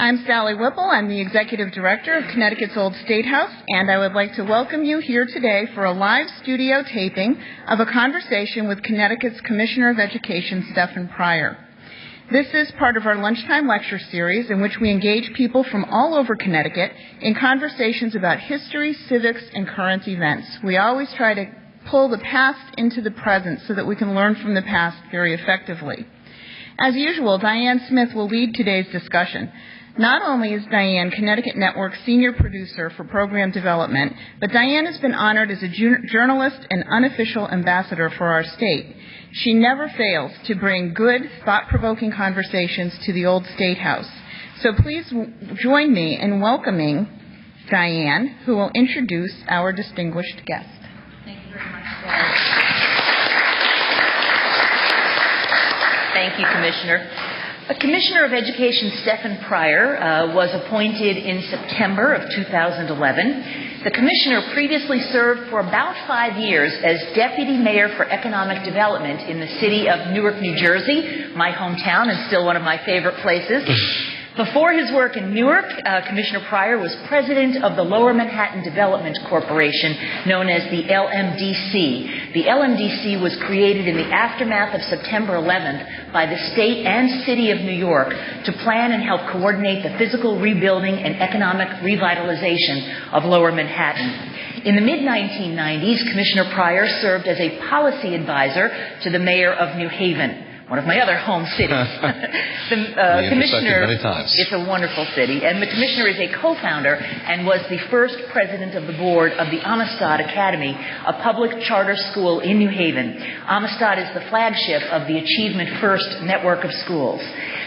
I'm Sally Whipple. I'm the Executive Director of Connecticut's Old State House, and I would like to welcome you here today for a live studio taping of a conversation with Connecticut's Commissioner of Education, Stefan Pryor. This is part of our lunchtime lecture series in which we engage people from all over Connecticut in conversations about history, civics, and current events. We always try to pull the past into the present so that we can learn from the past very effectively. As usual, Diane Smith will lead today's discussion. Not only is Diane Connecticut Network's senior producer for program development, but Diane has been honored as a journalist and unofficial ambassador for our state. She never fails to bring good, thought-provoking conversations to the Old State House. So please join me in welcoming Diane, who will introduce our distinguished guest. Thank you very much, Sarah. Thank you, Commissioner. Commissioner of Education Stefan Pryor was appointed in September of 2011. The Commissioner previously served for about 5 years as Deputy Mayor for Economic Development in the city of Newark, New Jersey, my hometown and still one of my favorite places. Before his work in Newark, Commissioner Pryor was president of the Lower Manhattan Development Corporation, known as the LMDC. The LMDC was created in the aftermath of September 11th by the state and city of New York to plan and help coordinate the physical rebuilding and economic revitalization of Lower Manhattan. In the mid-1990s, Commissioner Pryor served as a policy advisor to the mayor of New Haven, one of my other home cities. The commissioner, many times. It's a wonderful city, and the commissioner is a co-founder and was the first president of the board of the Amistad Academy, a public charter school in New Haven. Amistad is the flagship of the Achievement First network of schools.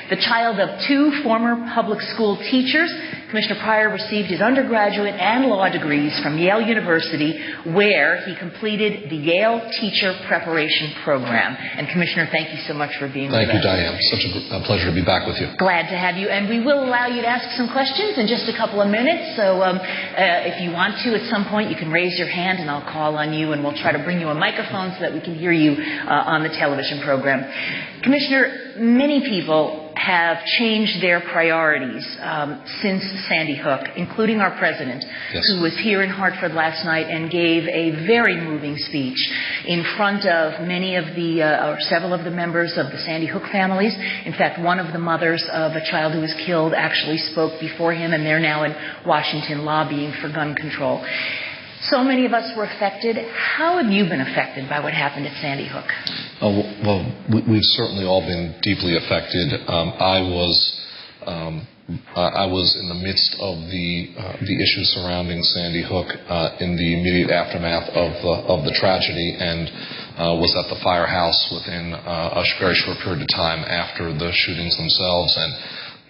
The child of two former public school teachers, Commissioner Pryor received his undergraduate and law degrees from Yale University, where he completed the Yale Teacher Preparation Program. And Commissioner, thank you so much for being with us. Thank you, Diane. Such a pleasure to be back with you. Glad to have you. And we will allow you to ask some questions in just a couple of minutes. So if you want to, at some point, you can raise your hand and I'll call on you and we'll try to bring you a microphone so that we can hear you on the television program. Commissioner, many people have changed their priorities since Sandy Hook, including our president, yes, who was here in Hartford last night and gave a very moving speech in front of many of the, or several of the members of the Sandy Hook families. In fact, one of the mothers of a child who was killed actually spoke before him, and they're now in Washington lobbying for gun control. So many of us were affected. How have you been affected by what happened at Sandy Hook? Well, we've certainly all been deeply affected. I was in the midst of the issues surrounding Sandy Hook in the immediate aftermath of the tragedy, and was at the firehouse within a very short period of time after the shootings themselves. And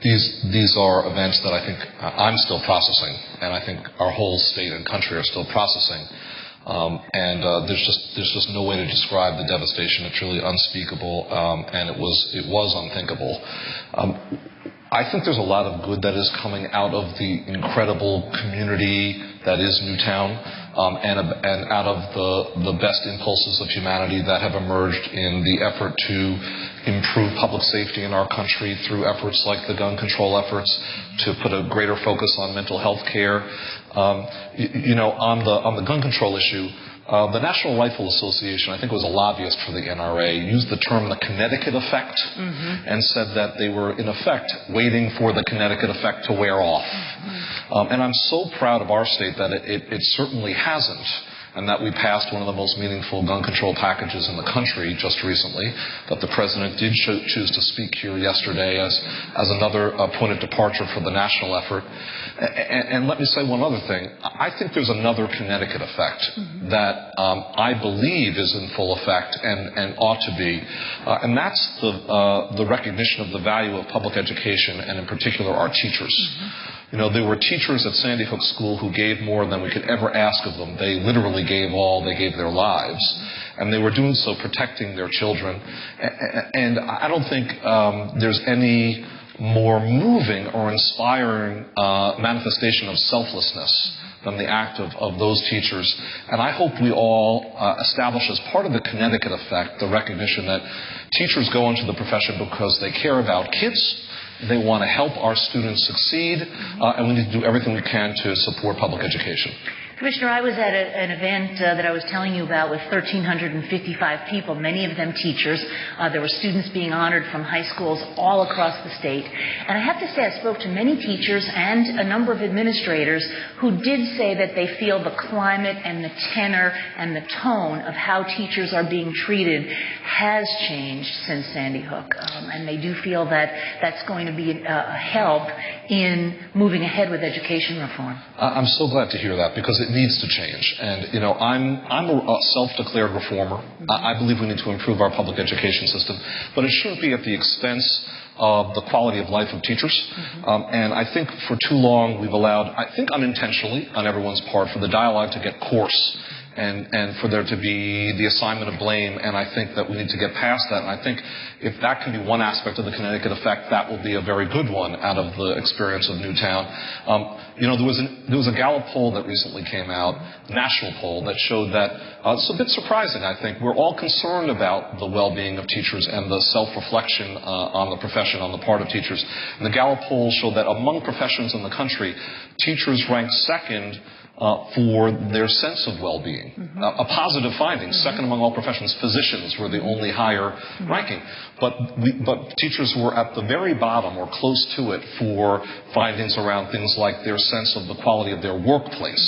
these are events that I think I'm still processing, and I think our whole state and country are still processing. There's just no way to describe the devastation. It's really unspeakable, and it was unthinkable. I think there's a lot of good that is coming out of the incredible community that is Newtown, and out of the best impulses of humanity that have emerged in the effort to improve public safety in our country through efforts like the gun control efforts, to put a greater focus on mental health care. On the gun control issue, the National Rifle Association, I think it was a lobbyist for the NRA, used the term the Connecticut effect, and said that they were, in effect, waiting for the Connecticut effect to wear off. And I'm so proud of our state that it certainly hasn't, and that we passed one of the most meaningful gun control packages in the country just recently, that the President did choose to speak here yesterday as another point of departure for the national effort. And let me say one other thing. I think there's another Connecticut effect that I believe is in full effect and ought to be, and that's the recognition of the value of public education, and in particular our teachers. There were teachers at Sandy Hook School who gave more than we could ever ask of them. They literally gave all. They gave their lives. And they were doing so protecting their children. And I don't think there's any more moving or inspiring manifestation of selflessness than the act of those teachers. And I hope we all establish as part of the Connecticut effect the recognition that teachers go into the profession because they care about kids, They want to help our students succeed, and we need to do everything we can to support public education. Commissioner, I was at an event that I was telling you about with 1,355 people, many of them teachers. There were students being honored from high schools all across the state. And I have to say I spoke to many teachers and a number of administrators who did say that they feel the climate and the tenor and the tone of how teachers are being treated has changed since Sandy Hook. And they do feel that that's going to be a help in moving ahead with education reform. I'm so glad to hear that, because it needs to change. And, you know, I'm a self-declared reformer. I believe we need to improve our public education system, but it shouldn't be at the expense of the quality of life of teachers. And I think for too long we've allowed, I think unintentionally on everyone's part, for the dialogue to get coarse and for there to be the assignment of blame. And I think that we need to get past that. And I think if that can be one aspect of the Connecticut effect, that will be a very good one out of the experience of Newtown. You know, there was a Gallup poll that recently came out, a national poll, that showed that it's a bit surprising, I think. We're all concerned about the well-being of teachers and the self-reflection on the profession on the part of teachers. And the Gallup poll showed that among professions in the country, teachers ranked second for their sense of well-being. A positive finding. Second among all professions, physicians were the only higher ranking. But teachers were at the very bottom or close to it for findings around things like their sense of the quality of their workplace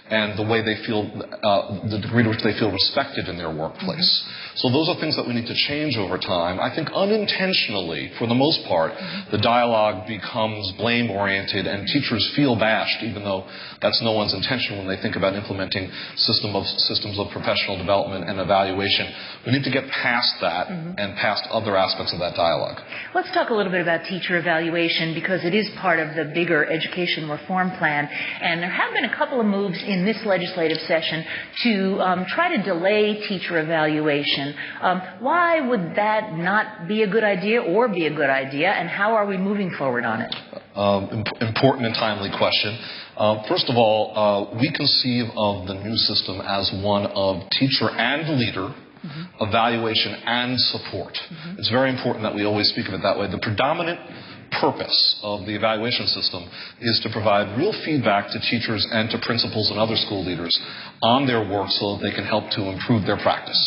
and the way they feel, the degree to which they feel respected in their workplace. So those are things that we need to change over time. I think unintentionally, for the most part, the dialogue becomes blame-oriented and teachers feel bashed, even though that's no one's intention when they think about implementing systems of professional development and evaluation. We need to get past that and past other aspects of that dialogue. Let's talk a little bit about teacher evaluation, because it is part of the bigger education reform plan. And there have been a couple of moves in this legislative session to try to delay teacher evaluation. Why would that not be a good idea or be a good idea, and how are we moving forward on it? Important and timely question. First of all, we conceive of the new system as one of teacher and leader, evaluation and support. It's very important that we always speak of it that way. The predominant purpose of the evaluation system is to provide real feedback to teachers and to principals and other school leaders on their work so that they can help to improve their practice.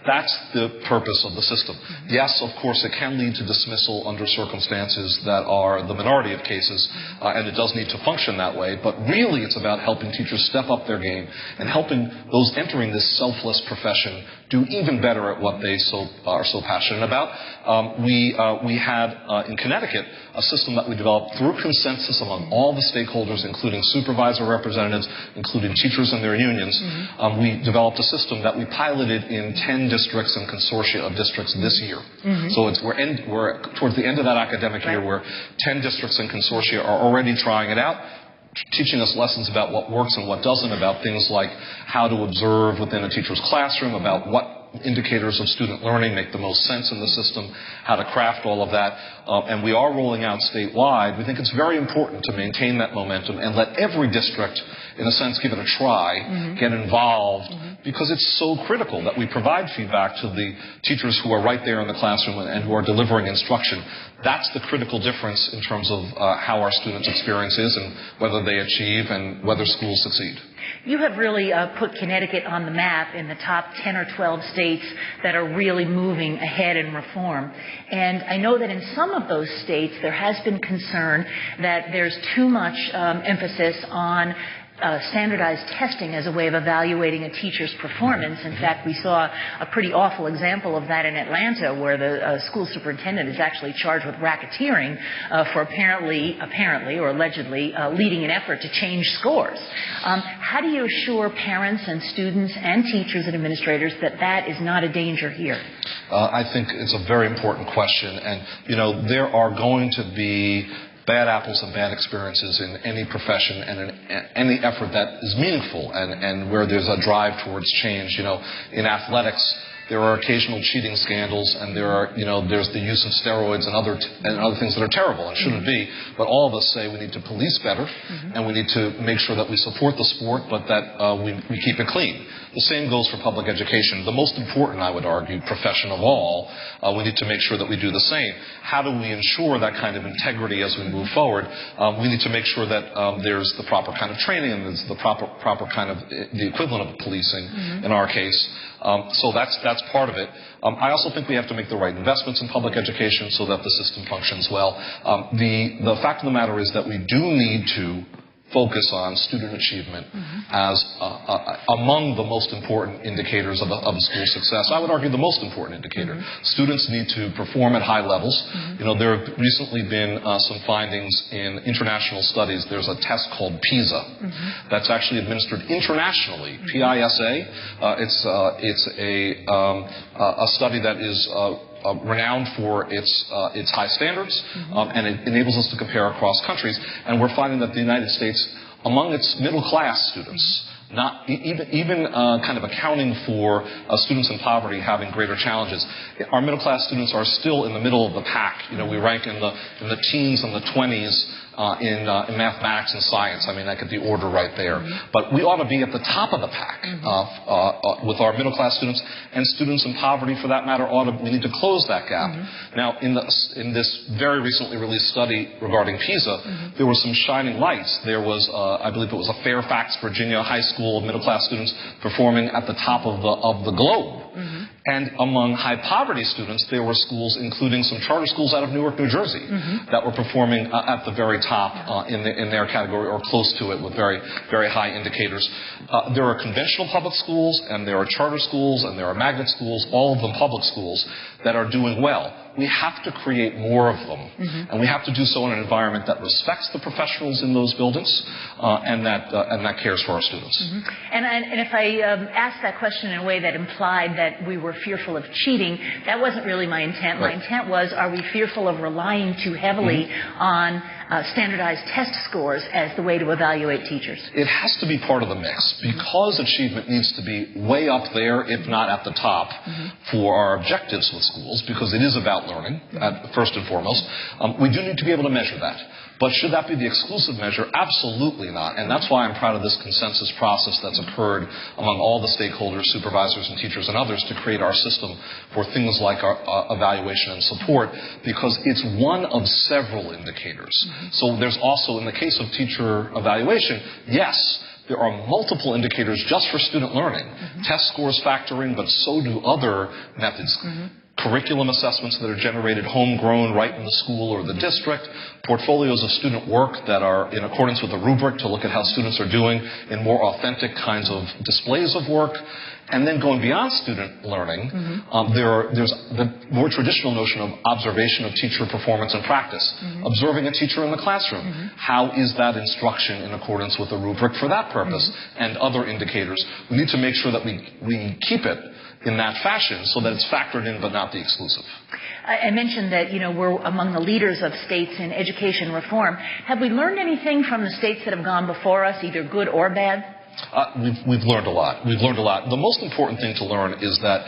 That's the purpose of the system. Yes, of course, it can lead to dismissal under circumstances that are the minority of cases, and it does need to function that way, but really it's about helping teachers step up their game and helping those entering this selfless profession do even better at what they are so passionate about. We had in Connecticut a system that we developed through consensus among all the stakeholders, including supervisor representatives, including teachers and their unions. We developed a system that we piloted in 10 districts and consortia of districts this year. So we're towards the end of that academic year where 10 districts and consortia are already trying it out, teaching us lessons about what works and what doesn't, about things like how to observe within a teacher's classroom, about what indicators of student learning make the most sense in the system, how to craft all of that. And we are rolling out statewide. We think it's very important to maintain that momentum and let every district, in a sense, give it a try, get involved, because it's so critical that we provide feedback to the teachers who are right there in the classroom and who are delivering instruction. That's the critical difference in terms of how our students' experience is and whether they achieve and whether schools succeed. You have really put Connecticut on the map in the top 10 or 12 states that are really moving ahead in reform. And I know that in some of those states there has been concern that there's too much emphasis on standardized testing as a way of evaluating a teacher's performance. In fact, we saw a pretty awful example of that in Atlanta, where the school superintendent is actually charged with racketeering for apparently or allegedly leading an effort to change scores. How do you assure parents and students and teachers and administrators that that is not a danger here? I think it's a very important question. And, you know, there are going to be bad apples and bad experiences in any profession and in any effort that is meaningful and where there's a drive towards change. You know, in athletics, there are occasional cheating scandals, and there's the use of steroids and other things that are terrible and shouldn't be. But all of us say we need to police better, and we need to make sure that we support the sport, but that we keep it clean. The same goes for public education. The most important, I would argue, profession of all, we need to make sure that we do the same. How do we ensure that kind of integrity as we move forward? We need to make sure that there's the proper kind of training and there's the proper kind of the equivalent of policing in our case. So that's part of it. I also think we have to make the right investments in public education so that the system functions well. The fact of the matter is that we do need to focus on student achievement as among the most important indicators of a school's success. I would argue the most important indicator. Students need to perform at high levels. There have recently been some findings in international studies. There's a test called PISA that's actually administered internationally, PISA. It's a study that is renowned for its high standards, and it enables us to compare across countries. And we're finding that the United States, among its middle-class students, not even kind of accounting for students in poverty having greater challenges, our middle-class students are still in the middle of the pack. We rank in the teens and the 20s. In mathematics and science. I mean, I get the order right there. But we ought to be at the top of the pack with our middle-class students, and students in poverty, for that matter, we need to close that gap. Now, in this very recently released study regarding PISA, there were some shining lights. There was, I believe it was a Fairfax, Virginia high school of middle-class students performing at the top of the globe. And among high-poverty students, there were schools, including some charter schools out of Newark, New Jersey, that were performing at the very top in their category or close to it with very, very high indicators. There are conventional public schools, and there are charter schools, and there are magnet schools, all of them public schools, that are doing well. We have to create more of them, and we have to do so in an environment that respects the professionals in those buildings and that cares for our students. And if I asked that question in a way that implied that we were fearful of cheating, that wasn't really my intent. Right. My intent was, are we fearful of relying too heavily on standardized test scores as the way to evaluate teachers? It has to be part of the mix, because achievement needs to be way up there, if not at the top, for our objectives with schools, because it is about learning, first and foremost. We do need to be able to measure that. But should that be the exclusive measure? Absolutely not. And that's why I'm proud of this consensus process that's occurred among all the stakeholders, supervisors and teachers and others, to create our system for things like our evaluation and support, because it's one of several indicators. So there's also, in the case of teacher evaluation, yes, there are multiple indicators just for student learning. Test scores factor in, but so do other methods. Curriculum assessments that are generated homegrown right in the school or the district, portfolios of student work that are in accordance with the rubric to look at how students are doing in more authentic kinds of displays of work. And then going beyond student learning, there's the more traditional notion of observation of teacher performance and practice. Observing a teacher in the classroom. How is that instruction in accordance with the rubric for that purpose? And other indicators. We need to make sure that we keep it in that fashion so that it's factored in but not the exclusive. I mentioned that, we're among the leaders of states in education reform. Have we learned anything from the states that have gone before us, either good or bad? We've learned a lot. The most important thing to learn is that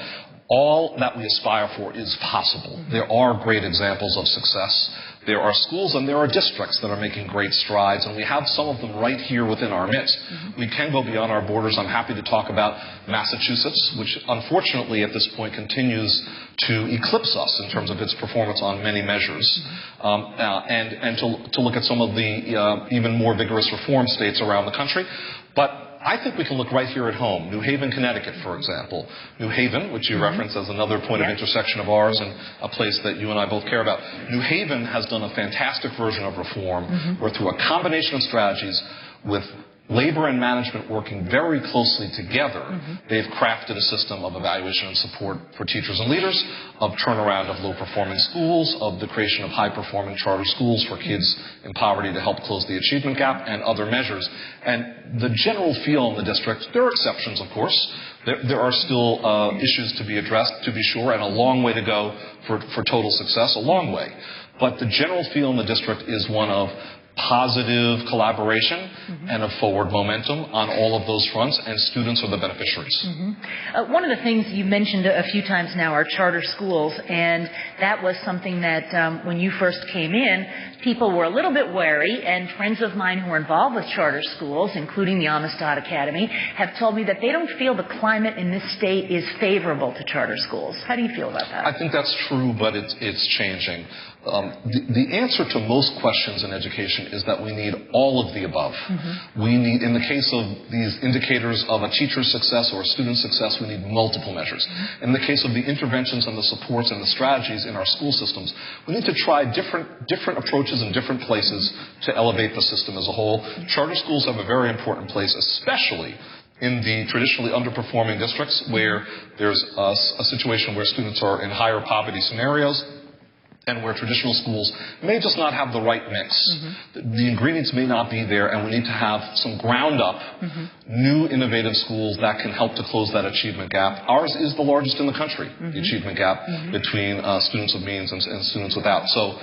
all that we aspire for is possible. There are great examples of success. There are schools and there are districts that are making great strides, and we have some of them right here within our midst. We can go beyond our borders. I'm happy to talk about Massachusetts, which unfortunately at this point continues to eclipse us in terms of its performance on many measures, and to look at some of the even more vigorous reform states around the country. But I think we can look right here at home. New Haven, Connecticut, for example. New Haven, which you reference as another point of intersection of ours and a place that you and I both care about. New Haven has done a fantastic version of reform where, through a combination of strategies with labor and management working very closely together, they've crafted a system of evaluation and support for teachers and leaders, of turnaround of low-performing schools, of the creation of high-performing charter schools for kids in poverty to help close the achievement gap, and other measures. And the general feel in the district, there are exceptions, of course. There are still issues to be addressed, to be sure, and a long way to go for total success, a long way. But the general feel in the district is one of positive collaboration and a forward momentum on all of those fronts, and students are the beneficiaries. One of the things you mentioned a few times now are charter schools, and that was something that when you first came in, people were a little bit wary, and friends of mine who are involved with charter schools, including the Amistad Academy, have told me that they don't feel the climate in this state is favorable to charter schools. How do you feel about that? I think that's true, but it's changing. The answer to most questions in education is that we need all of the above. We need, in the case of these indicators of a teacher's success or a student's success, we need multiple measures. In the case of the interventions and the supports and the strategies in our school systems, we need to try different approaches in different places to elevate the system as a whole. Charter schools have a very important place, especially in the traditionally underperforming districts where there's a situation where students are in higher poverty scenarios, and where traditional schools may just not have the right mix. The ingredients may not be there, and we need to have some ground-up, new innovative schools that can help to close that achievement gap. Ours is the largest in the country, the achievement gap between students of means and students without. So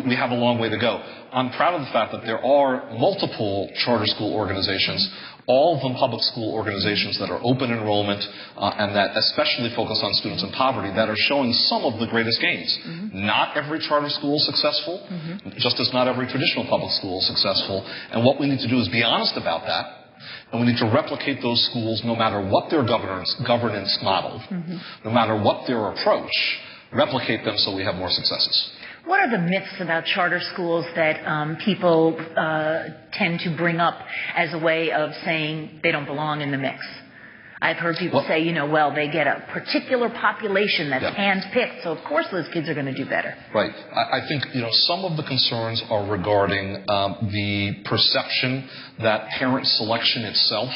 we have a long way to go. I'm proud of the fact that there are multiple charter school organizations, all of them public school organizations that are open enrollment and that especially focus on students in poverty, that are showing some of the greatest gains. Not every charter school is successful, just as not every traditional public school is successful. And what we need to do is be honest about that, and we need to replicate those schools no matter what their governance model, no matter what their approach, replicate them so we have more successes. What are the myths about charter schools that people tend to bring up as a way of saying they don't belong in the mix? I've heard people say, well, they get a particular population that's hand-picked, so of course those kids are going to do better. Right. I think, some of the concerns are regarding the perception that parent selection itself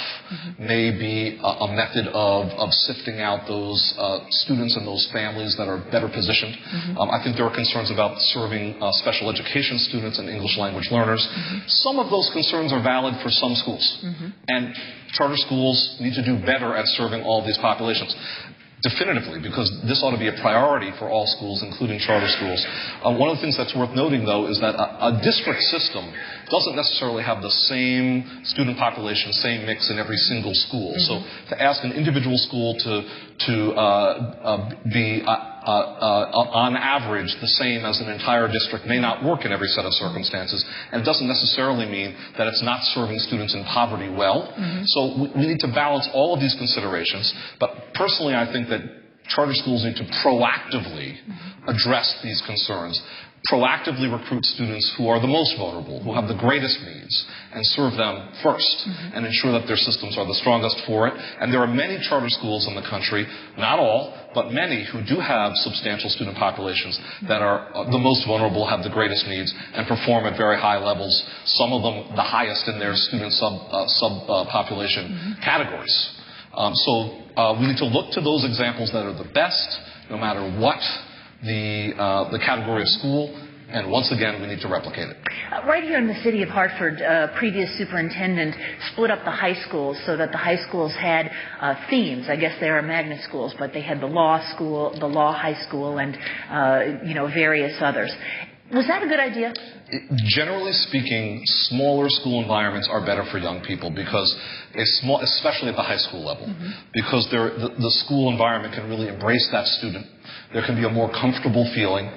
may be a method of sifting out those students and those families that are better positioned. I think there are concerns about serving special education students and English language learners. Some of those concerns are valid for some schools. And charter schools need to do better at serving all these populations. Definitively, because this ought to be a priority for all schools, including charter schools. One of the things that's worth noting, though, is that a district system doesn't necessarily have the same student population, same mix in every single school. So to ask an individual school to be on average the same as an entire district may not work in every set of circumstances, and it doesn't necessarily mean that it's not serving students in poverty well. So we need to balance all of these considerations, but personally I think that charter schools need to proactively address these concerns, proactively recruit students who are the most vulnerable, who have the greatest needs, and serve them first, and ensure that their systems are the strongest for it. And there are many charter schools in the country, not all, but many, who do have substantial student populations that are the most vulnerable, have the greatest needs, and perform at very high levels, some of them the highest in their student subpopulation categories. So we need to look to those examples that are the best, no matter what the category of school, and once again, we need to replicate it. Right here in the city of Hartford, previous superintendent split up the high schools so that the high schools had themes. I guess they are magnet schools, but they had the law school, the law high school, and various others. Was that a good idea? Generally speaking, smaller school environments are better for young people because, especially at the high school level, because the school environment can really embrace that student. There can be a more comfortable feeling.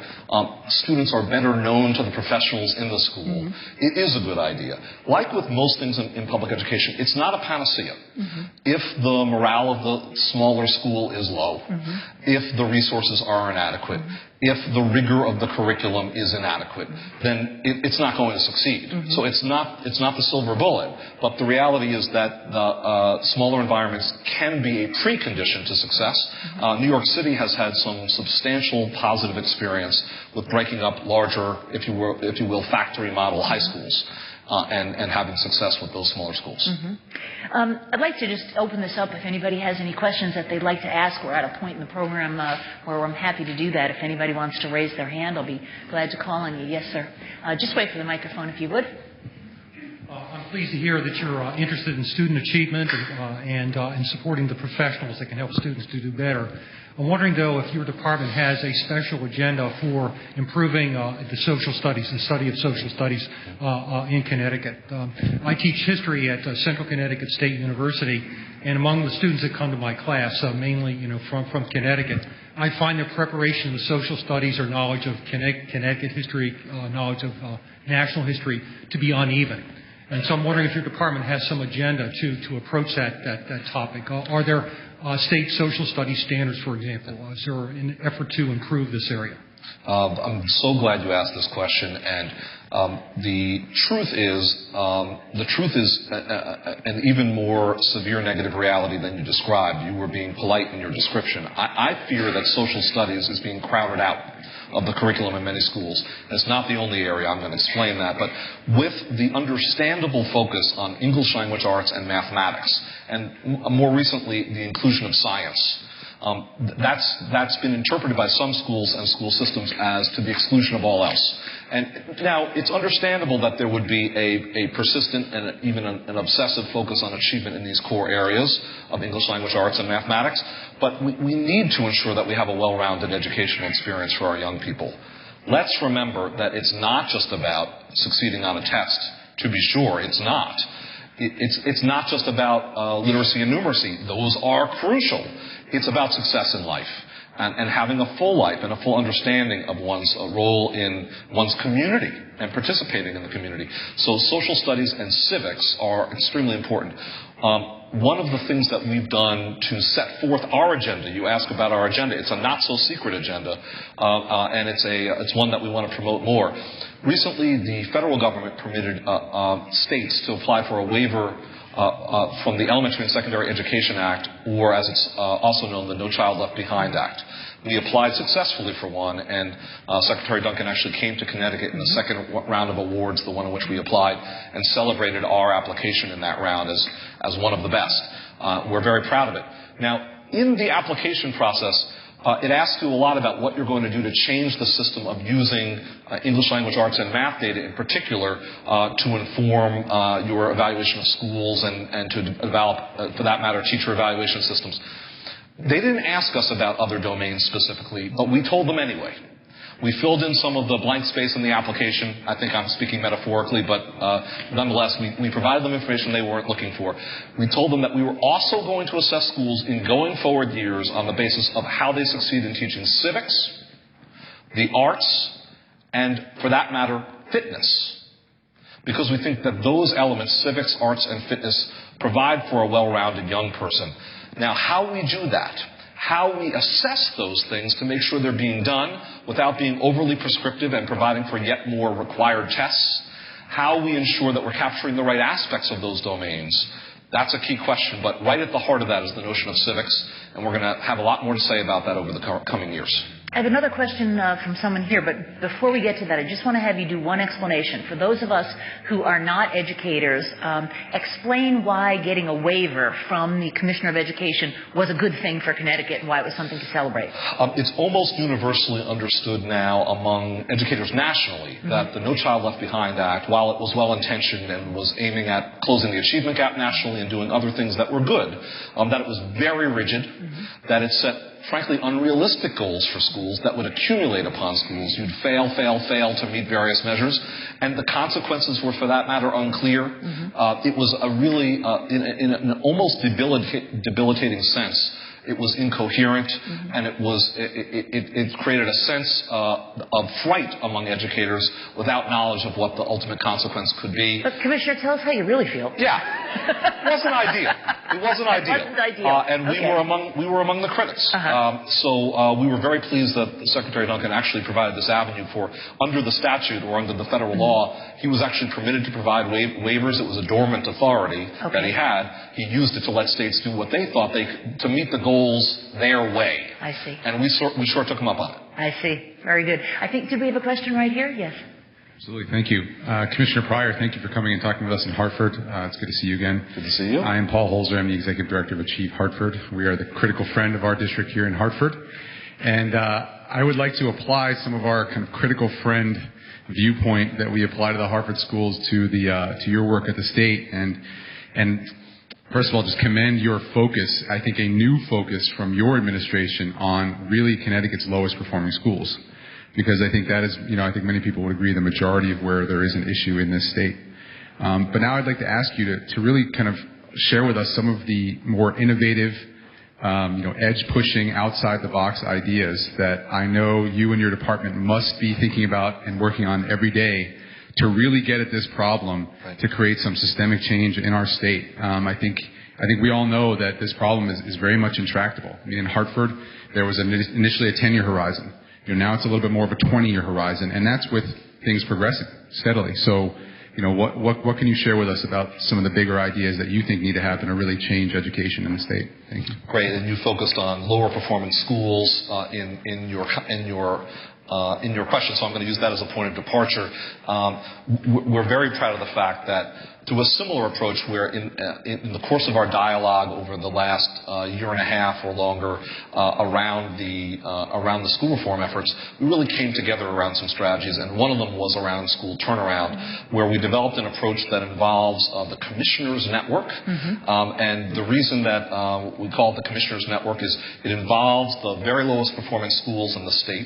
Students are better known to the professionals in the school. It is a good idea. Like with most things in public education, it's not a panacea. If the morale of the smaller school is low, if the resources are inadequate, if the rigor of the curriculum is inadequate, then it's not going to succeed. So it's not the silver bullet, but the reality is that the smaller environments can be a precondition to success. New York City has had some substantial positive experience with breaking up larger, if you will, factory model high schools. And having success with those smaller schools. I'd like to just open this up if anybody has any questions that they'd like to ask. We're at a point in the program where I'm happy to do that. If anybody wants to raise their hand, I'll be glad to call on you. Yes, sir. Just wait for the microphone if you would. I'm pleased to hear that you're interested in student achievement and in supporting the professionals that can help students to do better. I'm wondering, though, if your department has a special agenda for improving the social studies, the study of social studies in Connecticut. I teach history at Central Connecticut State University, and among the students that come to my class, mainly from Connecticut, I find the preparation of the social studies or knowledge of Connecticut history, knowledge of national history, to be uneven. And so I'm wondering if your department has some agenda to approach that topic. Are there state social studies standards, for example? Is there an effort to improve this area? I'm so glad you asked this question, and the truth is an even more severe negative reality than you described. You were being polite in your description. I fear that social studies is being crowded out of the curriculum in many schools. It's not the only area. I'm going to explain that. But with the understandable focus on English language arts and mathematics, and more recently the inclusion of science, that's been interpreted by some schools and school systems as to the exclusion of all else. And now, it's understandable that there would be a persistent and even an obsessive focus on achievement in these core areas of English language arts and mathematics, but we need to ensure that we have a well-rounded educational experience for our young people. Let's remember that it's not just about succeeding on a test. To be sure, it's not. It's not just about literacy and numeracy. Those are crucial. It's about success in life and having a full life and a full understanding of one's role in one's community and participating in the community. So social studies and civics are extremely important. One of the things that we've done to set forth our agenda, you ask about our agenda, it's a not-so-secret agenda, and it's one that we want to promote more. Recently, the federal government permitted states to apply for a waiver from the Elementary and Secondary Education Act, or as it's also known, the No Child Left Behind Act. We applied successfully for one, and Secretary Duncan actually came to Connecticut in the second round of awards, the one in which we applied, and celebrated our application in that round as one of the best. We're very proud of it. Now, in the application process, it asks you a lot about what you're going to do to change the system of using English language arts and math data in particular to inform your evaluation of schools and to develop, for that matter, teacher evaluation systems. They didn't ask us about other domains specifically, but we told them anyway. We filled in some of the blank space in the application. I think I'm speaking metaphorically, but nonetheless, we provided them information they weren't looking for. We told them that we were also going to assess schools in going forward years on the basis of how they succeed in teaching civics, the arts, and, for that matter, fitness. Because we think that those elements, civics, arts, and fitness, provide for a well-rounded young person. Now, how we do that, how we assess those things to make sure they're being done without being overly prescriptive and providing for yet more required tests, how we ensure that we're capturing the right aspects of those domains, that's a key question. But right at the heart of that is the notion of civics, and we're going to have a lot more to say about that over the coming years. I have another question from someone here, but before we get to that, I just want to have you do one explanation. For those of us who are not educators, explain why getting a waiver from the Commissioner of Education was a good thing for Connecticut and why it was something to celebrate. It's almost universally understood now among educators nationally that the No Child Left Behind Act, while it was well-intentioned and was aiming at closing the achievement gap nationally and doing other things that were good, that it was very rigid, that it set frankly, unrealistic goals for schools that would accumulate upon schools. You'd fail to meet various measures, and the consequences were, for that matter, unclear. It was a really, in an almost debilitating sense, it was incoherent, and it created a sense of fright among educators without knowledge of what the ultimate consequence could be. But, Commissioner, tell us how you really feel. Yeah. It wasn't ideal. It wasn't ideal. And we were among the critics. So we were very pleased that Secretary Duncan actually provided this avenue for, under the statute or under the federal law, he was actually permitted to provide waivers. It was a dormant authority that he had. He used it to let states do what they thought to meet the goals their way. I see. And we sure took him up on it. I see. Very good. I think, did we have a question right here? Yes. Absolutely. Thank you. Commissioner Pryor, thank you for coming and talking with us in Hartford. It's good to see you again. Good to see you. I am Paul Holzer. I'm the Executive Director of Achieve Hartford. We are the critical friend of our district here in Hartford. And I would like to apply some of our kind of critical friend viewpoint that we apply to the Hartford schools to your work at the state. And first of all, just commend your focus, I think a new focus from your administration on really Connecticut's lowest performing schools. Because I think that is, I think many people would agree the majority of where there is an issue in this state. But now I'd like to ask you to really kind of share with us some of the more innovative, edge-pushing, outside-the-box ideas that I know you and your department must be thinking about and working on every day to really get at this problem, to create some systemic change in our state. I think we all know that this problem is very much intractable. I mean, in Hartford, there was initially a 10-year horizon. Now it's a little bit more of a 20-year horizon, and that's with things progressing steadily. So, what can you share with us about some of the bigger ideas that you think need to happen to really change education in the state? Thank you. Great, and you focused on lower performance schools in your question, so I'm going to use that as a point of departure. We're very proud of the fact that through a similar approach where in the course of our dialogue over the last year and a half or longer around the school reform efforts, we really came together around some strategies, and one of them was around school turnaround, where we developed an approach that involves the Commissioners Network. And the reason that we call it the Commissioners Network is it involves the very lowest performing schools in the state.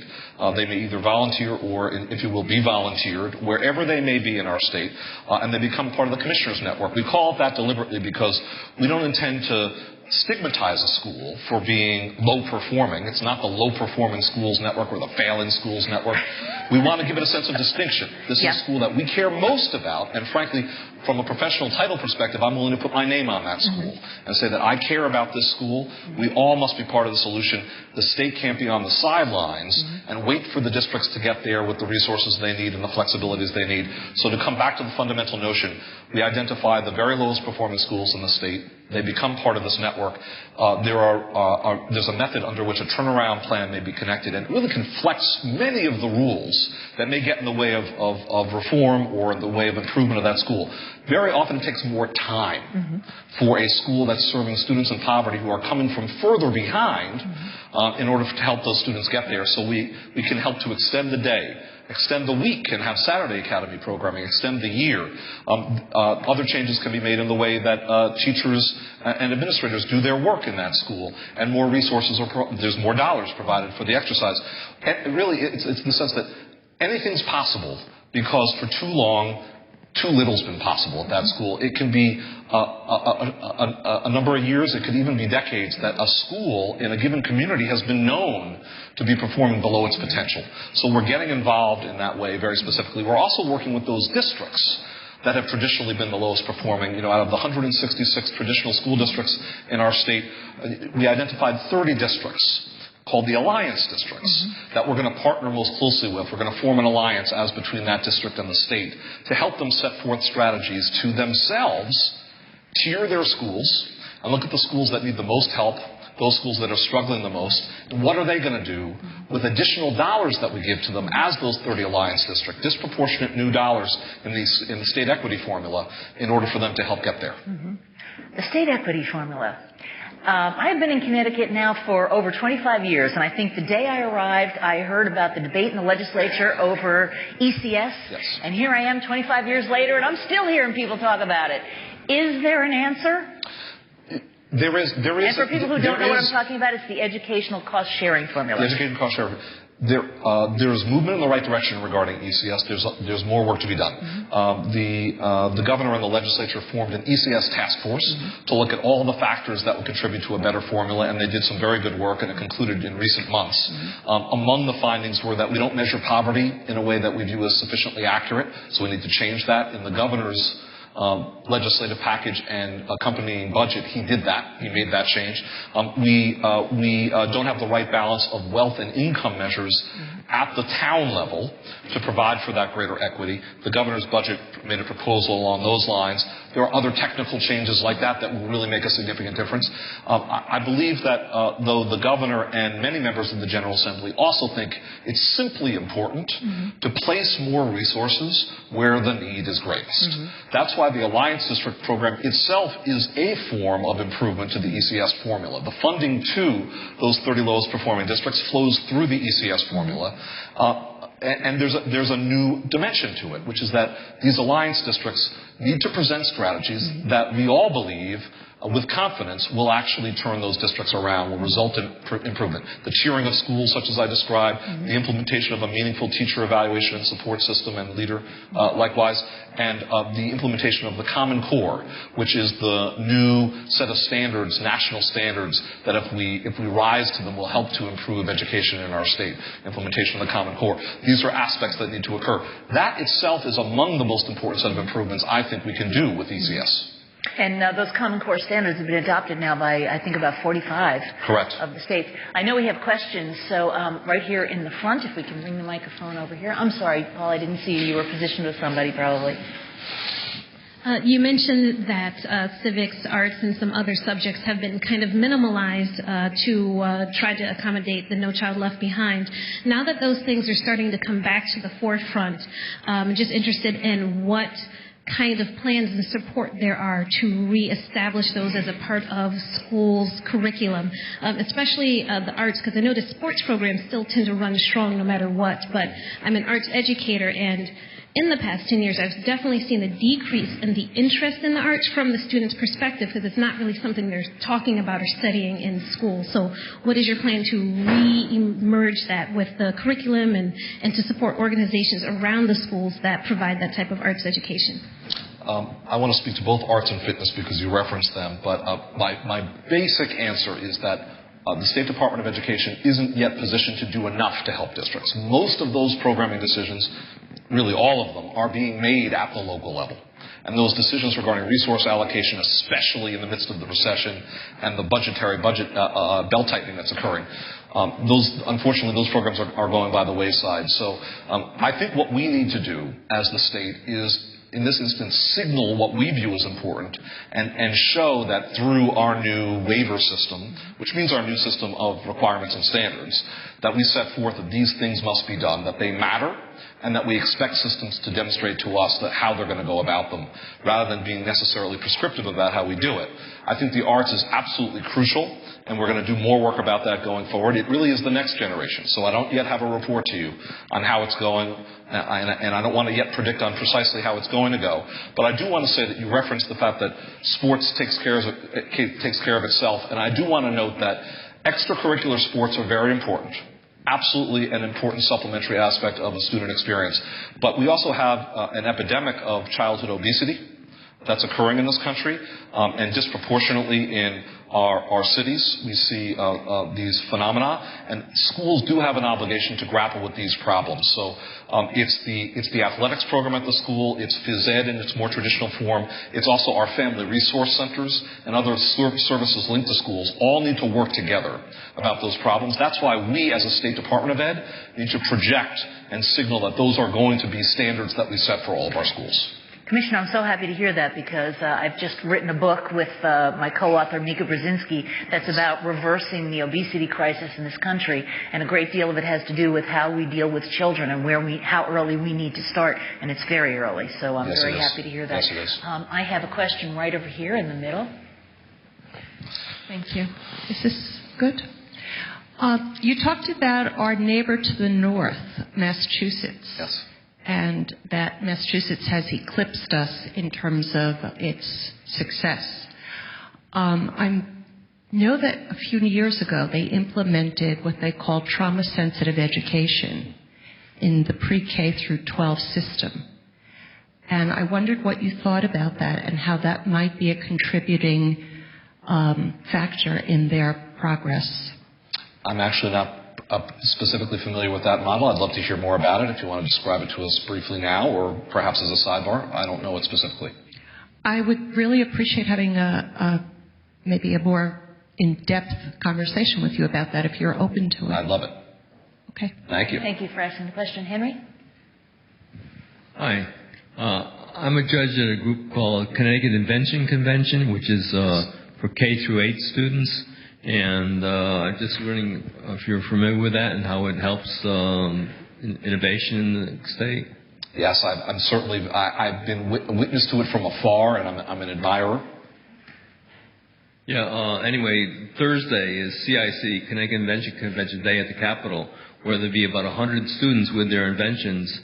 They may either volunteer or, if you will, be volunteered, wherever they may be in our state, and they become part of the Commissioners Network. We call it that deliberately because we don't intend to stigmatize a school for being low performing. It's not the low performing schools network or the failing schools network. We want to give it a sense of distinction. This is a school that we care most about, and frankly, from a professional title perspective, I'm willing to put my name on that school and say that I care about this school. We all must be part of the solution. The state can't be on the sidelines and wait for the districts to get there with the resources they need and the flexibilities they need. So to come back to the fundamental notion, we identify the very lowest performing schools in the state. They become part of this network. There's a method under which a turnaround plan may be connected and really can flex many of the rules that may get in the way of reform or in the way of improvement of that school. Very often it takes more time for a school that's serving students in poverty who are coming from further behind in order to help those students get there. So we can help to extend the day, extend the week and have Saturday Academy programming, extend the year. Other changes can be made in the way that teachers and administrators do their work in that school, and more resources there's more dollars provided for the exercise. And really, it's the sense that anything's possible because for too long, too little's been possible at that school. It can be a number of years, it could even be decades, that a school in a given community has been known to be performing below its potential. So we're getting involved in that way very specifically. We're also working with those districts that have traditionally been the lowest performing. Out of the 166 traditional school districts in our state, we identified 30 districts called the Alliance Districts that we're going to partner most closely with. We're going to form an alliance as between that district and the state to help them set forth strategies to themselves tier their schools and look at the schools that need the most help, those schools that are struggling the most, and what are they going to do with additional dollars that we give to them as those 30 Alliance Districts, disproportionate new dollars in the state equity formula in order for them to help get there. The state equity formula. I've been in Connecticut now for over 25 years, and I think the day I arrived, I heard about the debate in the legislature over ECS, Yes. And here I am 25 years later, and I'm still hearing people talk about it. Is there an answer? There is. And for people who don't know what I'm talking about, it's the educational cost-sharing formula. The educational cost-sharing. There is movement in the right direction regarding ECS. There's more work to be done. The governor and the legislature formed an ECS task force to look at all the factors that would contribute to a better formula, and they did some very good work, and it concluded in recent months. Among the findings were that we don't measure poverty in a way that we view as sufficiently accurate, so we need to change that. In the governor's legislative package and accompanying budget, he did that. He made that change. We don't have the right balance of wealth and income measures at the town level to provide for that greater equity. The governor's budget made a proposal along those lines. There are other technical changes like that that will really make a significant difference. I believe that though the governor and many members of the General Assembly also think it's simply important to place more resources where the need is greatest. That's why the Alliance District program itself is a form of improvement to the ECS formula. The funding to those 30 lowest performing districts flows through the ECS formula. And there's a new dimension to it, which is that these Alliance Districts need to present strategies that we all believe with confidence will actually turn those districts around, will result in improvement. The tiering of schools, such as I described, the implementation of a meaningful teacher evaluation and support system and leader, likewise, and the implementation of the Common Core, which is the new set of standards, national standards, that if we rise to them will help to improve education in our state. Implementation of the Common Core. These are aspects that need to occur. That itself is among the most important set of improvements I think we can do with ECS. And those Common Core standards have been adopted now by, I think, about 45 Correct. of the states. I know we have questions, so right here in the front, if we can bring the microphone over here. I'm sorry, Paul, I didn't see you. You were positioned with somebody, probably. You mentioned that civics, arts, and some other subjects have been kind of minimalized to try to accommodate the No Child Left Behind. Now that those things are starting to come back to the forefront, I'm just interested in what kind of plans and support there are to reestablish those as a part of schools' curriculum, especially the arts, because I know the sports programs still tend to run strong no matter what, but I'm an arts educator, and in the past 10 years, I've definitely seen a decrease in the interest in the arts from the students' perspective, because it's not really something they're talking about or studying in school. So what is your plan to re-emerge that with the curriculum and to support organizations around the schools that provide that type of arts education? I want to speak to both arts and fitness because you referenced them, but my basic answer is that the State Department of Education isn't yet positioned to do enough to help districts. Most of those programming decisions, really all of them, are being made at the local level. And those decisions regarding resource allocation, especially in the midst of the recession and the budget belt-tightening that's occurring, unfortunately, those programs are going by the wayside. So I think what we need to do as the state is, in this instance, signal what we view as important and show that through our new waiver system, which means our new system of requirements and standards, that we set forth that these things must be done, that they matter, and that we expect systems to demonstrate to us that how they're going to go about them, rather than being necessarily prescriptive about how we do it. I think the arts is absolutely crucial, and we're going to do more work about that going forward. It really is the next generation, so I don't yet have a report to you on how it's going, and I don't want to yet predict on precisely how it's going to go. But I do want to say that you referenced the fact that sports takes care of itself, and I do want to note that extracurricular sports are very important. Absolutely an important supplementary aspect of a student experience. But we also have an epidemic of childhood obesity that's occurring in this country, and disproportionately in our cities. We see these phenomena, and schools do have an obligation to grapple with these problems. So it's the athletics program at the school, it's phys ed in its more traditional form, it's also our family resource centers and other services linked to schools all need to work together about those problems. That's why we, as a State Department of Ed, need to project and signal that those are going to be standards that we set for all of our schools. Commissioner, I'm so happy to hear that because I've just written a book with my co-author, Mika Brzezinski, that's about reversing the obesity crisis in this country, and a great deal of it has to do with how we deal with children and how early we need to start, and it's very early, so I'm very happy to hear that. Yes, it is. I have a question right over here in the middle. Thank you. Is this good? You talked about our neighbor to the north, Massachusetts. Yes. And that Massachusetts has eclipsed us in terms of its success. I know that a few years ago they implemented what they call trauma-sensitive education in the pre-K through 12 system. And I wondered what you thought about that and how that might be a contributing factor in their progress. I'm actually not specifically familiar with that model. I'd love to hear more about it if you want to describe it to us briefly now or perhaps as a sidebar. I don't know it specifically. I would really appreciate having maybe a more in-depth conversation with you about that if you're open to it. I'd love it. Okay. Thank you. Thank you for asking the question. Henry? Hi. I'm a judge at a group called Connecticut Invention Convention, which is for K through 8 students. And I'm just wondering if you're familiar with that and how it helps innovation in the state. Yes, I've been witness to it from afar, and I'm an admirer. Yeah. Anyway, Thursday is CIC, Connecticut Invention Convention Day at the Capitol, where there'll be about 100 students with their inventions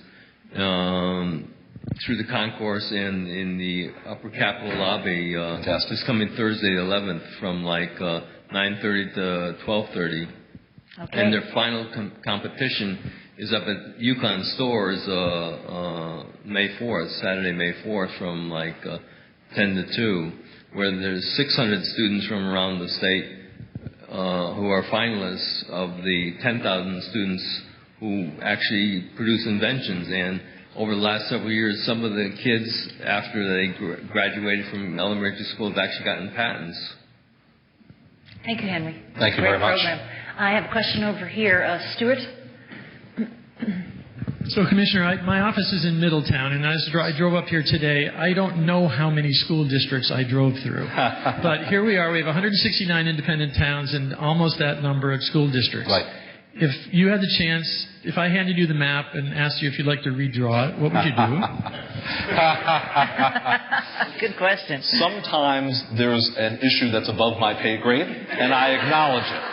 through the concourse and in the upper Capitol lobby this coming Thursday, the 11th, from like 9:30 to 12:30. Okay. And their final competition is up at Yukon Stores May 4th, Saturday, May 4th, from like 10 to 2, where there's 600 students from around the state who are finalists of the 10,000 students who actually produce inventions. And over the last several years, some of the kids, after they graduated from elementary school, have actually gotten patents. Thank you, Henry. Thank you very much. Program. I have a question over here. Stuart? So, Commissioner, my office is in Middletown, and as I drove up here today, I don't know how many school districts I drove through. But here we are. We have 169 independent towns and almost that number of school districts. Right. If you had the chance, if I handed you the map and asked you if you'd like to redraw it, what would you do? Good question. Sometimes there's an issue that's above my pay grade, and I acknowledge it.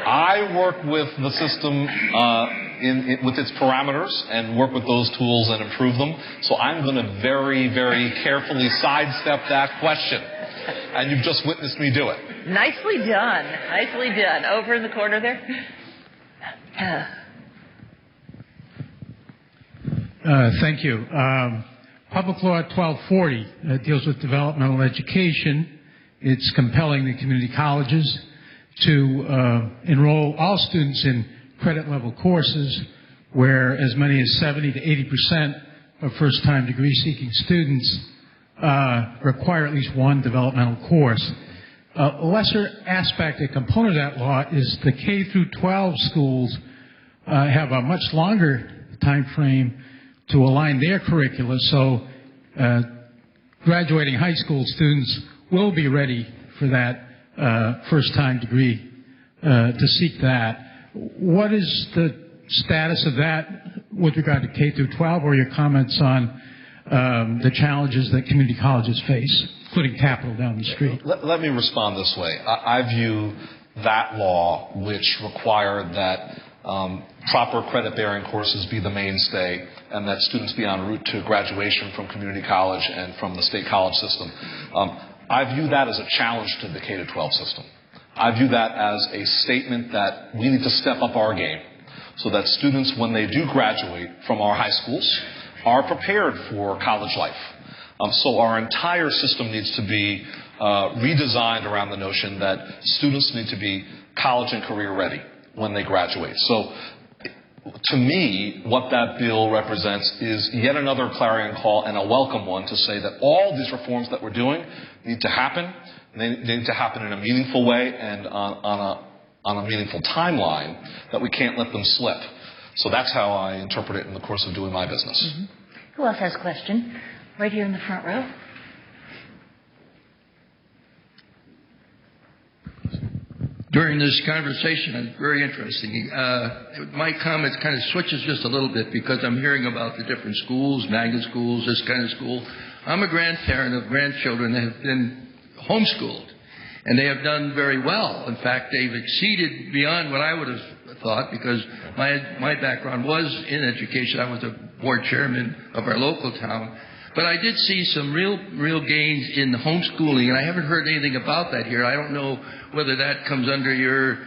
I work with the system with its parameters and work with those tools and improve them. So I'm going to very, very carefully sidestep that question. And you've just witnessed me do it. Nicely done. Nicely done. Over in the corner there. Thank you. Public Law 1240 deals with developmental education. It's compelling the community colleges to enroll all students in credit level courses where as many as 70 to 80% of first-time degree-seeking students require at least one developmental course. A lesser aspect, a component of that law, is the K through 12 schools have a much longer time frame to align their curricula, so graduating high school students will be ready for that first-time degree to seek that. What is the status of that with regard to K through 12, or your comments on the challenges that community colleges face, including capital down the street? Let me respond this way. I view that law, which required that proper credit-bearing courses be the mainstay and that students be en route to graduation from community college and from the state college system, I view that as a challenge to the K-12 system. I view that as a statement that we need to step up our game so that students, when they do graduate from our high schools, are prepared for college life. So our entire system needs to be redesigned around the notion that students need to be college and career ready when they graduate. So to me, what that bill represents is yet another clarion call, and a welcome one, to say that all these reforms that we're doing need to happen. They need to happen in a meaningful way and on a meaningful timeline, that we can't let them slip. So that's how I interpret it in the course of doing my business. Mm-hmm. Who else has a question? Right here in the front row. During this conversation, it's very interesting. My comments kind of switches just a little bit because I'm hearing about the different schools, magnet schools, this kind of school. I'm a grandparent of grandchildren that have been homeschooled, and they have done very well. In fact, they've exceeded beyond what I would have thought, because my background was in education. I was a board chairman of our local town. But I did see some real gains in the homeschooling, and I haven't heard anything about that here. I don't know whether that comes under your,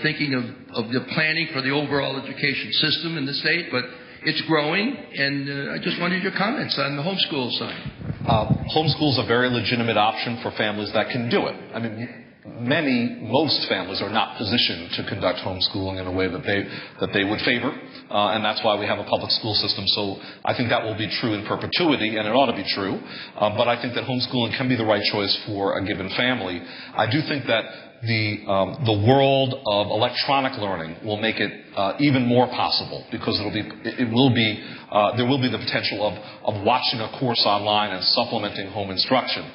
thinking of the planning for the overall education system in the state, but it's growing, and I just wanted your comments on the homeschool side. Homeschool is a very legitimate option for families that can do it. I mean, most families are not positioned to conduct homeschooling in a way that they would favor, and that's why we have a public school system. So I think that will be true in perpetuity, and it ought to be true. But I think that homeschooling can be the right choice for a given family. I do think that the world of electronic learning will make it even more possible, because there will be the potential of watching a course online and supplementing home instruction.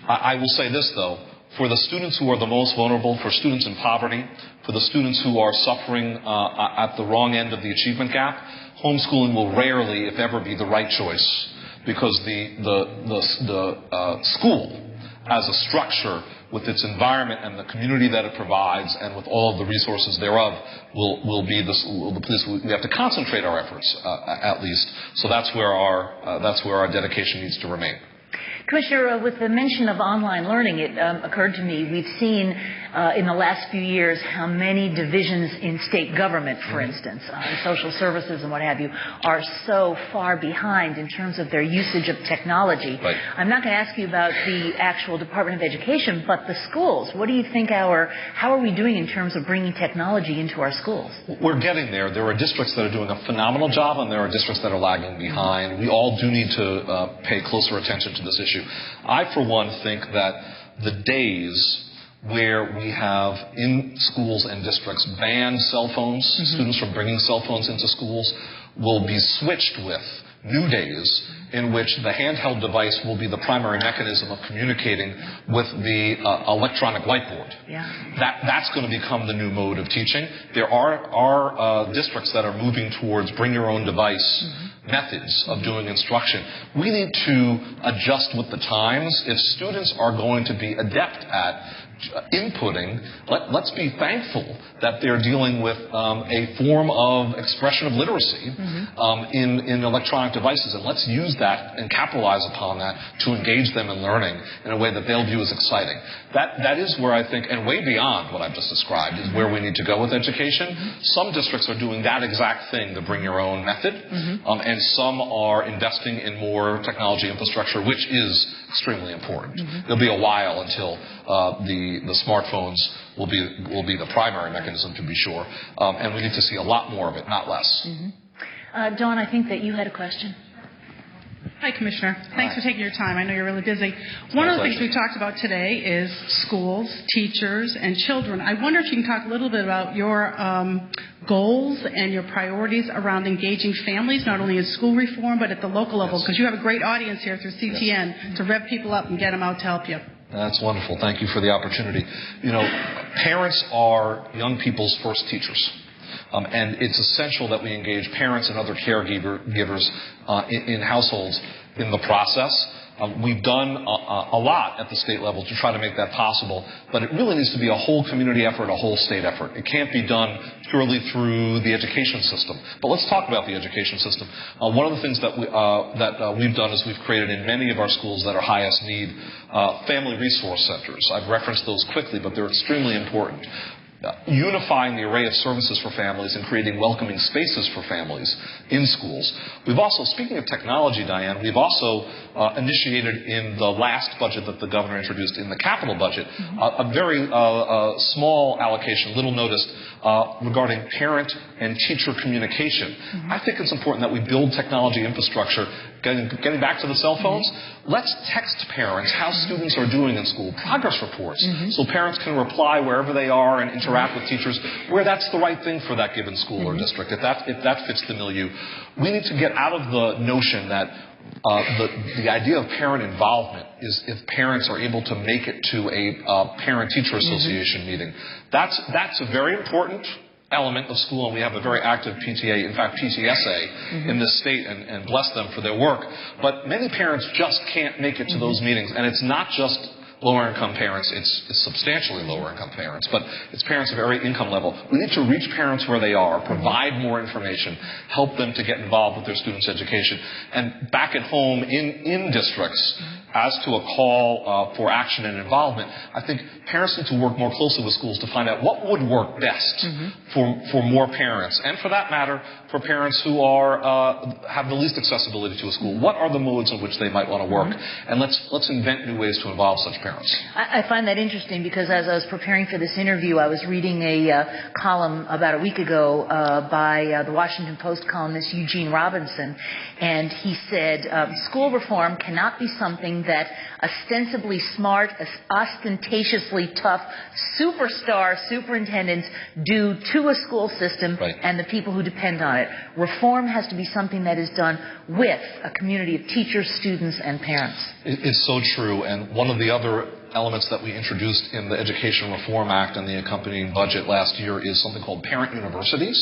I will say this, though. For the students who are the most vulnerable, for students in poverty, for the students who are suffering at the wrong end of the achievement gap, homeschooling will rarely, if ever, be the right choice, because the school as a structure, with its environment and the community that it provides, and with all of the resources thereof, will be the place we have to concentrate our efforts, at least. So that's where our dedication needs to remain. Commissioner, with the mention of online learning, it occurred to me we've seen in the last few years how many divisions in state government, for instance, social services and what have you, are so far behind in terms of their usage of technology. Right. I'm not going to ask you about the actual Department of Education, but the schools. What do you think how are we doing in terms of bringing technology into our schools? We're getting there. There are districts that are doing a phenomenal job, and there are districts that are lagging behind. We all do need to pay closer attention to this issue. I, for one, think that the days where we have in schools and districts banned cell phones, students from bringing cell phones into schools, will be switched with new days in which the handheld device will be the primary mechanism of communicating with the electronic whiteboard. Yeah. That's going to become the new mode of teaching. There are districts that are moving towards bring your own device methods of doing instruction. We need to adjust with the times. If students are going to be adept at inputting, let's be thankful that they're dealing with a form of expression of literacy in electronic devices, and let's use that and capitalize upon that to engage them in learning in a way that they'll view as exciting. That is where I think, and way beyond what I've just described, is where we need to go with education. Some districts are doing that exact thing, the bring your own method, and some are investing in more technology infrastructure, which is extremely important. There'll be a while until the smartphones will be the primary mechanism, to be sure, and we need to see a lot more of it, not less. Dawn, I think that you had a question. Hi, Commissioner. Thanks for taking your time. I know you're really busy. One of the things we talked about today is schools, teachers, and children. I wonder if you can talk a little bit about your goals and your priorities around engaging families, not only in school reform, but at the local level, because you have a great audience here through CTN to rev people up and get them out to help you. That's wonderful. Thank you for the opportunity. You know, parents are young people's first teachers. And it's essential that we engage parents and other caregivers in households in the process. We've done a lot at the state level to try to make that possible, but it really needs to be a whole community effort, a whole state effort. It can't be done purely through the education system. But let's talk about the education system. One of the things that we've done is we've created in many of our schools that are highest need family resource centers. I've referenced those quickly, but they're extremely important. Unifying the array of services for families and creating welcoming spaces for families in schools. We've also, speaking of technology, Diane, we've also initiated in the last budget that the governor introduced in the capital budget a very small allocation, little noticed, regarding parent and teacher communication. I think it's important that we build technology infrastructure. Getting back to the cell phones, let's text parents how students are doing in school, progress reports, so parents can reply wherever they are and interact with teachers where that's the right thing for that given school or district, if that fits the milieu. We need to get out of the notion that the idea of parent involvement is if parents are able to make it to a parent-teacher association meeting. That's a very important element of school, and we have a very active PTA, in fact PTSA, in this state, and bless them for their work. But many parents just can't make it to those meetings, and it's not just lower-income parents, it's substantially lower-income parents, but it's parents of every income level. We need to reach parents where they are, provide more information, help them to get involved with their students' education. And back at home in districts, as to a call for action and involvement, I think parents need to work more closely with schools to find out what would work best for more parents, and for that matter, for parents who have the least accessibility to a school. What are the modes in which they might want to work? And let's invent new ways to involve such parents. I find that interesting because as I was preparing for this interview, I was reading a column about a week ago by the Washington Post columnist Eugene Robinson, and he said, school reform cannot be something that ostensibly smart, ostentatiously tough superstar superintendents do to a school system and the people who depend on it. Reform has to be something that is done with a community of teachers, students, and parents. It's so true, and one of the other elements that we introduced in the Education Reform Act and the accompanying budget last year is something called Parent Universities.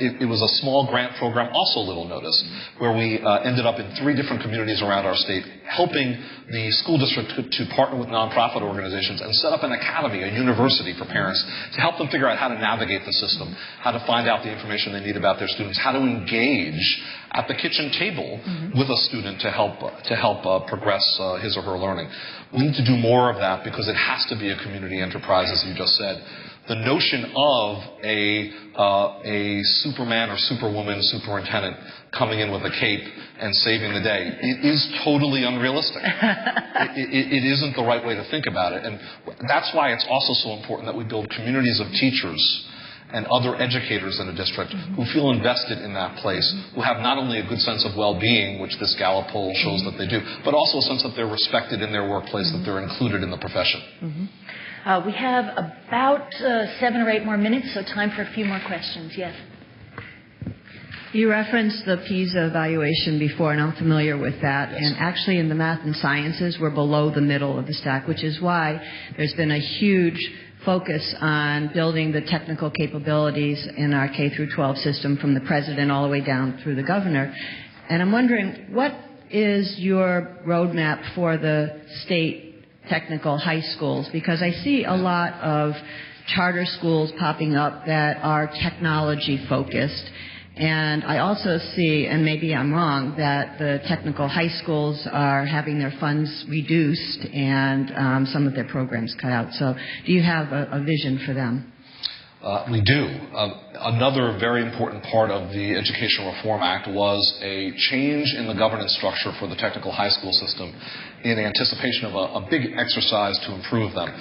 It was a small grant program, also little noticed, where we ended up in 3 different communities around our state, helping the school district to partner with nonprofit organizations and set up an academy, a university for parents, to help them figure out how to navigate the system, how to find out the information they need about their students, how to engage at the kitchen table with a student to help progress his or her learning. We need to do more of that because it has to be a community enterprise, as you just said. The notion of a Superman or Superwoman superintendent coming in with a cape and saving the day is totally unrealistic. It isn't the right way to think about it. And that's why it's also so important that we build communities of teachers and other educators in a district who feel invested in that place, who have not only a good sense of well-being, which this Gallup poll shows that they do, but also a sense that they're respected in their workplace, that they're included in the profession. We have about 7 or 8 more minutes, so time for a few more questions. Yes. You referenced the PISA evaluation before, and I'm familiar with that. Yes. And actually in the math and sciences, we're below the middle of the stack, which is why there's been a huge focus on building the technical capabilities in our K through 12 system from the president all the way down through the governor. And I'm wondering, what is your roadmap for the state technical high schools? Because I see a lot of charter schools popping up that are technology focused. And I also see, and maybe I'm wrong, that the technical high schools are having their funds reduced and some of their programs cut out. So do you have a vision for them? We do. Another very important part of the Education Reform Act was a change in the governance structure for the technical high school system in anticipation of a big exercise to improve them.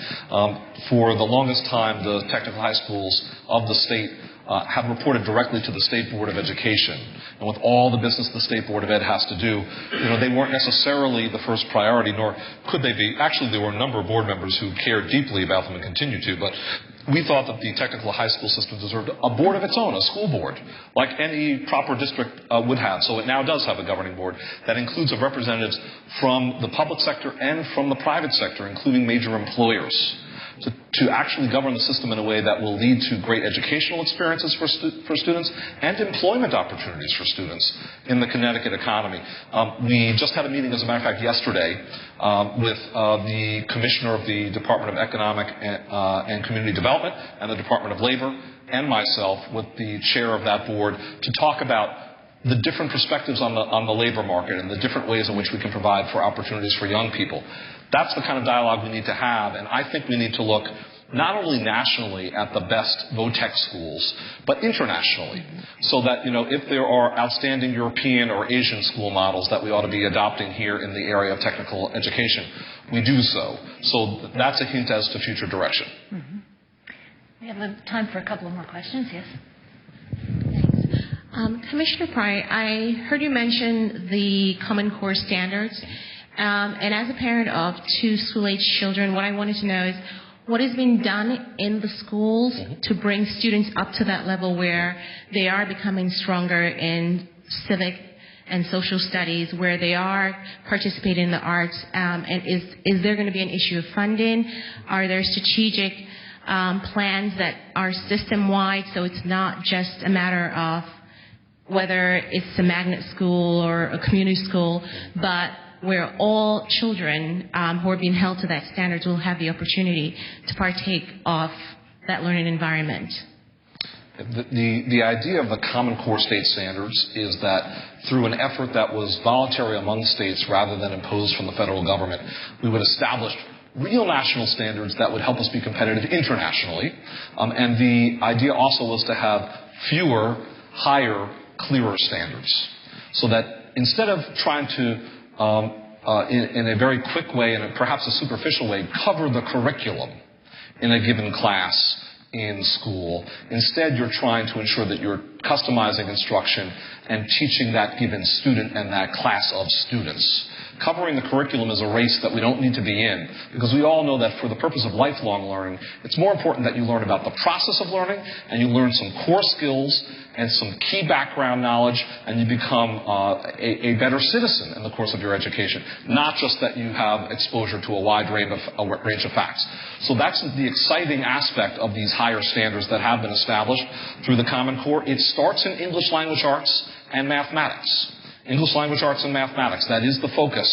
For the longest time, the technical high schools of the state have reported directly to the State Board of Education. And with all the business the State Board of Ed has to do, they weren't necessarily the first priority, nor could they be. Actually, there were a number of board members who cared deeply about them and continue to, but we thought that the technical high school system deserved a board of its own, a school board, like any proper district would have. So it now does have a governing board that includes representatives from the public sector and from the private sector, including major employers, to actually govern the system in a way that will lead to great educational experiences for students and employment opportunities for students in the Connecticut economy. We just had a meeting, as a matter of fact, yesterday with the Commissioner of the Department of Economic and Community Development and the Department of Labor and myself with the chair of that board to talk about the different perspectives on the labor market and the different ways in which we can provide for opportunities for young people. That's the kind of dialogue we need to have, and I think we need to look not only nationally at the best VOTEC schools, but internationally, so that, if there are outstanding European or Asian school models that we ought to be adopting here in the area of technical education, we do so. So that's a hint as to future direction. We have time for a couple of more questions, yes? Commissioner Pryor, I heard you mention the Common Core standards. And as a parent of 2 school-age children, what I wanted to know is what has been done in the schools to bring students up to that level where they are becoming stronger in civic and social studies, where they are participating in the arts, and is there going to be an issue of funding? Are there strategic plans that are system-wide, so it's not just a matter of whether it's a magnet school or a community school, but where all children who are being held to that standards will have the opportunity to partake of that learning environment? The idea of the Common Core state standards is that through an effort that was voluntary among states rather than imposed from the federal government, we would establish real national standards that would help us be competitive internationally. And the idea also was to have fewer, higher, clearer standards. So that instead of trying to in a very quick way and perhaps a superficial way, cover the curriculum in a given class in school. Instead, you're trying to ensure that you're customizing instruction and teaching that given student and that class of students. Covering the curriculum is a race that we don't need to be in, because we all know that for the purpose of lifelong learning, it's more important that you learn about the process of learning and you learn some core skills and some key background knowledge, and you become a better citizen in the course of your education. Not just that you have exposure to a wide range of facts. So that's the exciting aspect of these higher standards that have been established through the Common Core. It starts in English language arts and mathematics. English language arts and mathematics, that is the focus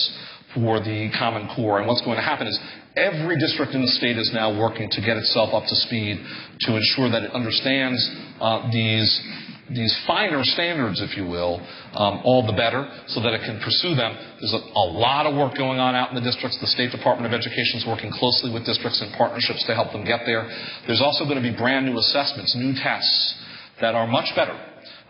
for the Common Core. And what's going to happen is every district in the state is now working to get itself up to speed to ensure that it understands these finer standards, if you will, all the better, so that it can pursue them. There's a lot of work going on out in the districts. The State Department of Education is working closely with districts and partnerships to help them get there. There's also going to be brand new assessments, new tests that are much better.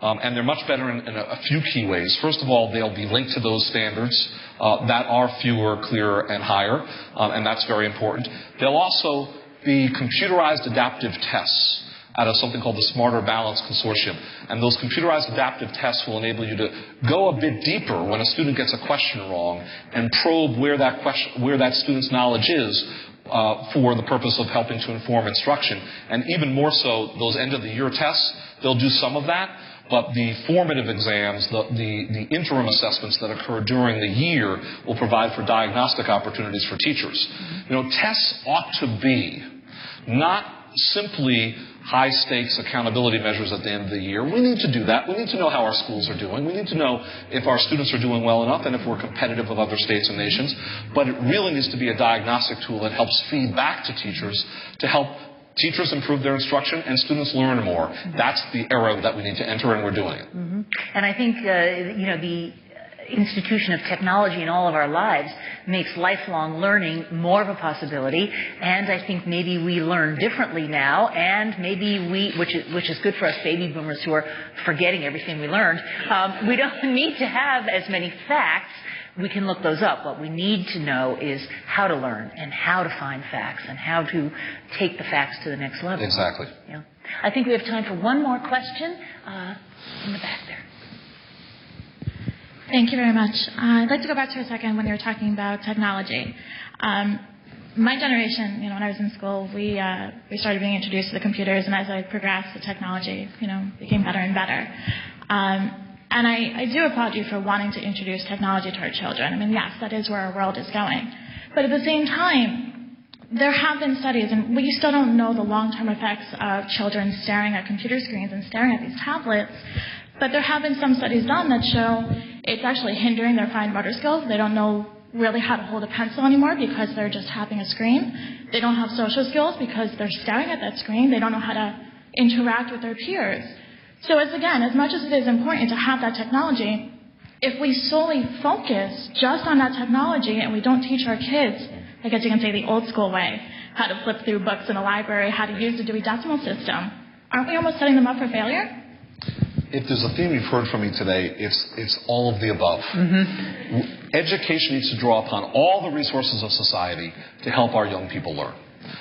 And they're much better in a few key ways. First of all, they'll be linked to those standards that are fewer, clearer, and higher, and that's very important. They'll also be computerized adaptive tests out of something called the Smarter Balance Consortium. And those computerized adaptive tests will enable you to go a bit deeper when a student gets a question wrong and probe where that student's knowledge is for the purpose of helping to inform instruction. And even more so, those end-of-the-year tests, they'll do some of that. But the formative exams, the interim assessments that occur during the year will provide for diagnostic opportunities for teachers. You know, tests ought to be not simply high-stakes accountability measures at the end of the year. We need to do that. We need to know how our schools are doing. We need to know if our students are doing well enough and if we're competitive with other states and nations. But it really needs to be a diagnostic tool that helps feed back to teachers to help teachers improve their instruction and students learn more. That's the era that we need to enter, and we're doing it. Mm-hmm. And I think, the institution of technology in all of our lives makes lifelong learning more of a possibility. And I think maybe we learn differently now, and maybe which is good for us baby boomers who are forgetting everything we learned. We don't need to have as many facts. We can look those up. What we need to know is how to learn and how to find facts and how to take the facts to the next level. Exactly. Yeah. I think we have time for one more question in the back there. Thank you very much. I'd like to go back to a second when you were talking about technology. My generation, when I was in school, we started being introduced to the computers, and as I progressed, the technology, became better and better. And I do applaud you for wanting to introduce technology to our children. I mean, yes, that is where our world is going. But at the same time, there have been studies, and we still don't know the long-term effects of children staring at computer screens and staring at these tablets. But there have been some studies done that show it's actually hindering their fine motor skills. They don't know really how to hold a pencil anymore because they're just tapping a screen. They don't have social skills because they're staring at that screen. They don't know how to interact with their peers. So as much as it is important to have that technology, if we solely focus just on that technology and we don't teach our kids, I guess you can say the old school way, how to flip through books in a library, how to use the Dewey Decimal System, aren't we almost setting them up for failure? If there's a theme you've heard from me today, it's all of the above. Mm-hmm. Education needs to draw upon all the resources of society to help our young people learn.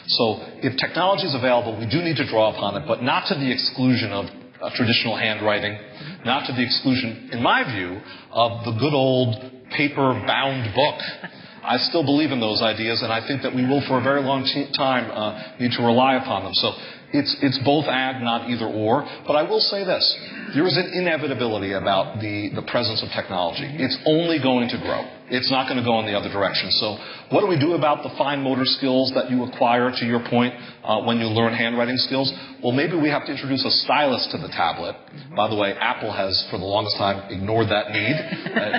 So if technology is available, we do need to draw upon it, but not to the exclusion of traditional handwriting, not to the exclusion, in my view, of the good old paper-bound book. I still believe in those ideas, and I think that we will, for a very long time, need to rely upon them. So it's both and, not either or. But I will say this. There is an inevitability about the presence of technology. It's only going to grow. It's not going to go in the other direction. So what do we do about the fine motor skills that you acquire, to your point, when you learn handwriting skills? Well, maybe we have to introduce a stylus to the tablet. By the way, Apple has, for the longest time, ignored that need.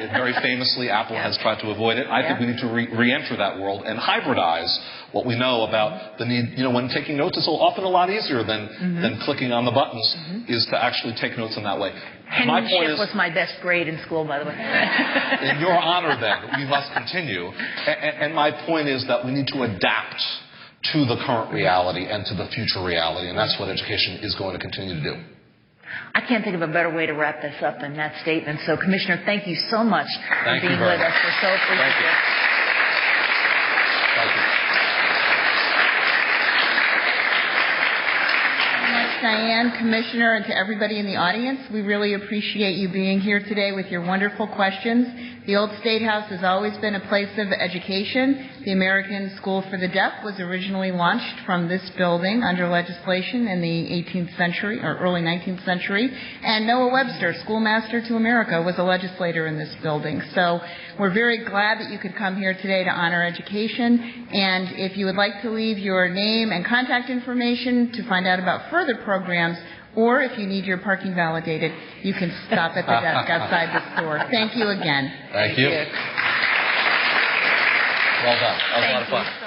Very famously, Apple has tried to avoid it. I think we need to re-enter that world and hybridize what we know about the need. When taking notes, it's often a lot easier than clicking on the buttons, is to actually take notes in that way. Penmanship was my best grade in school, by the way. In your honor, then, we must continue. And my point is that we need to adapt to the current reality and to the future reality, and that's what education is going to continue to do. I can't think of a better way to wrap this up than that statement. So, Commissioner, thank you so much for being with us. We're so appreciative. Thank you. Diane, Commissioner, and to everybody in the audience. We really appreciate you being here today with your wonderful questions. The Old State House has always been a place of education. The American School for the Deaf was originally launched from this building under legislation in the 18th century or early 19th century. And Noah Webster, Schoolmaster to America, was a legislator in this building. So we're very glad that you could come here today to honor education. And if you would like to leave your name and contact information to find out about further programs, or if you need your parking validated, you can stop at the desk outside the store. Thank you again. Thank you. Well done. That was a lot of fun.